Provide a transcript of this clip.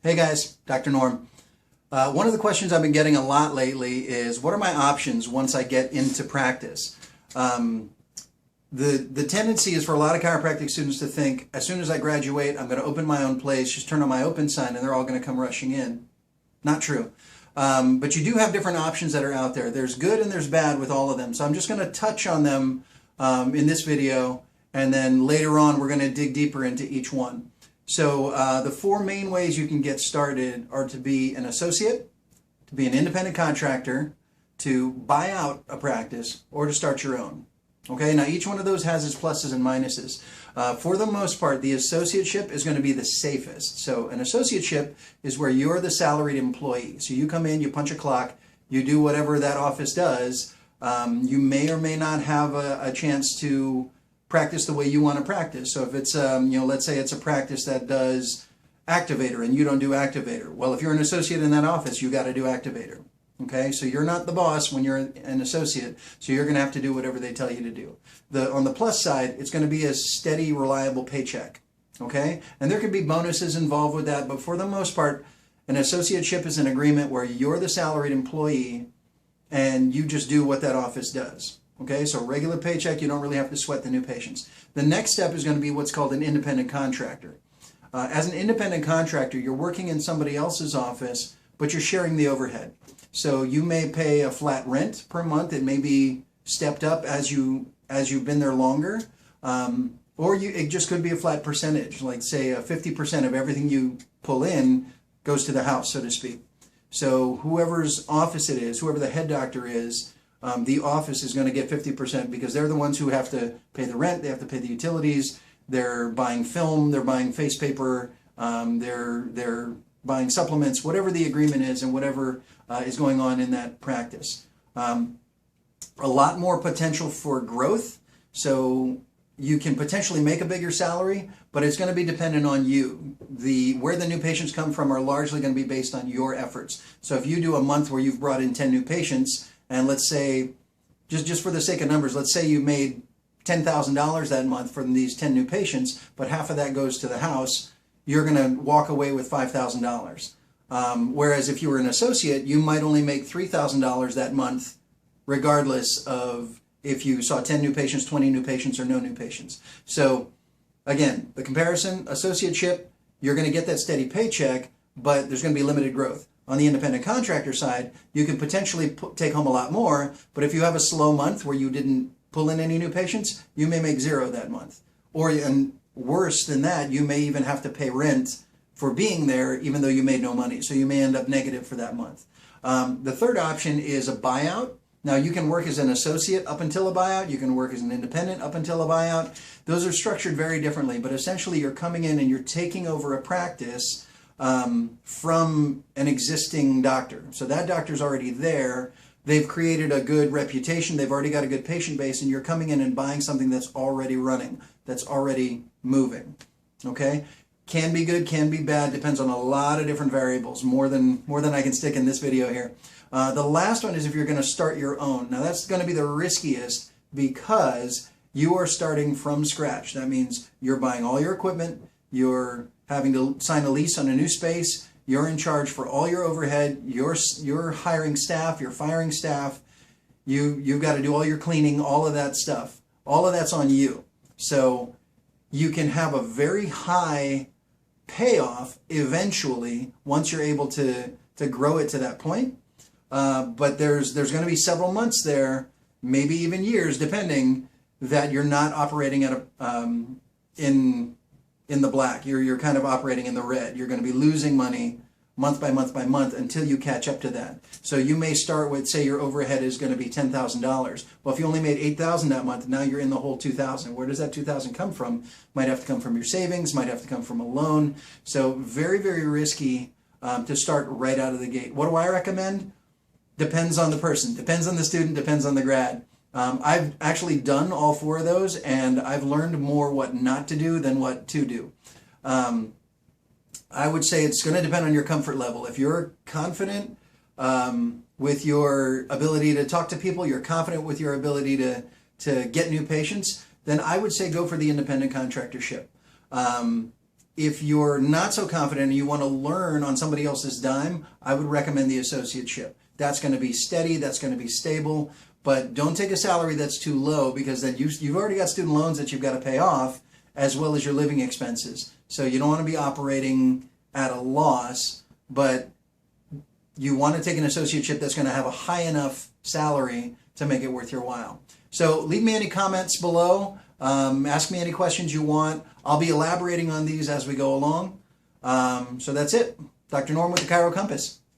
Hey guys, Dr. Norm. One of the questions I've been getting a lot lately is, what are my options once I get into practice? The tendency is for a lot of chiropractic students to think, as soon as I graduate, I'm going to open my own place, just turn on my open sign, and they're all going to come rushing in. Not true. But you do have different options that are out there. There's good and there's bad with all of them. So I'm just going to touch on them in this video, and then later on we're going to dig deeper into each one. So the four main ways you can get started are to be an associate, to be an independent contractor, to buy out a practice, or to start your own. Okay, now each one of those has its pluses and minuses. For the most part, the associateship is going to be the safest. So an associateship is where you're the salaried employee. So you come in, you punch a clock, you do whatever that office does. You may or may not have a chance to practice the way you want to practice. So if it's, let's say it's a practice that does activator and you don't do activator. Well, if you're an associate in that office, you got to do activator. Okay, so you're not the boss when you're an associate, so you're going to have to do whatever they tell you to do. On the plus side, it's going to be a steady, reliable paycheck. Okay, and there could be bonuses involved with that, but for the most part, an associateship is an agreement where you're the salaried employee and you just do what that office does. Okay, so regular paycheck, you don't really have to sweat the new patients. The next step is going to be what's called an independent contractor. As an independent contractor, you're working in somebody else's office, but you're sharing the overhead. So you may pay a flat rent per month. It may be stepped up as you've been there longer, or it just could be a flat percentage, like say 50% of everything you pull in goes to the house, so to speak. So whoever's office it is, whoever the head doctor is, the office is going to get 50% because they're the ones who have to pay the rent, they have to pay the utilities, they're buying film, they're buying face paper, they're buying supplements, whatever the agreement is and whatever is going on in that practice. A lot more potential for growth, so you can potentially make a bigger salary, but it's going to be dependent on you. Where the new patients come from are largely going to be based on your efforts. So if you do a month where you've brought in 10 new patients, and let's say, just for the sake of numbers, let's say you made $10,000 that month from these 10 new patients, but half of that goes to the house, you're going to walk away with $5,000. Whereas if you were an associate, you might only make $3,000 that month, regardless of if you saw 10 new patients, 20 new patients, or no new patients. So again, the comparison, associateship, you're going to get that steady paycheck, but there's going to be limited growth. On the independent contractor side, you can potentially take home a lot more, but if you have a slow month where you didn't pull in any new patients, you may make zero that month. And worse than that, you may even have to pay rent for being there even though you made no money. So you may end up negative for that month. The third option is a buyout. Now you can work as an associate up until a buyout. You can work as an independent up until a buyout. Those are structured very differently, but essentially you're coming in and you're taking over a practice from an existing doctor. So that doctor's already there. They've created a good reputation. They've already got a good patient base, and you're coming in and buying something that's already running, that's already moving. Okay? Can be good, can be bad, depends on a lot of different variables, more than I can stick in this video here. The last one is if you're going to start your own. Now that's going to be the riskiest because you are starting from scratch. That means you're buying all your equipment, you're having to sign a lease on a new space, you're in charge for all your overhead, you're hiring staff, you're firing staff, you've got to do all your cleaning, all of that stuff. All of that's on you. So you can have a very high payoff eventually once you're able to grow it to that point. But there's going to be several months there, maybe even years, depending, that you're not operating at in the black. You're kind of operating in the red. You're going to be losing money month by month by month until you catch up to that. So you may start with, say your overhead is going to be $10,000. Well, if you only made $8,000 that month, now you're in the whole $2,000. Where does that $2,000 come from? Might have to come from your savings, might have to come from a loan. So very, very risky to start right out of the gate. What do I recommend? Depends on the person, depends on the student, depends on the grad. I've actually done all four of those, and I've learned more what not to do than what to do. I would say it's going to depend on your comfort level. If you're confident with your ability to talk to people, you're confident with your ability to get new patients, then I would say go for the independent contractorship. If you're not so confident and you want to learn on somebody else's dime, I would recommend the associateship. That's going to be steady, that's going to be stable, but don't take a salary that's too low, because then you've already got student loans that you've got to pay off, as well as your living expenses. So you don't want to be operating at a loss, but you want to take an associateship that's going to have a high enough salary to make it worth your while. So leave me any comments below. Ask me any questions you want. I'll be elaborating on these as we go along. So that's it. Dr. Norm with the Chiro Compass.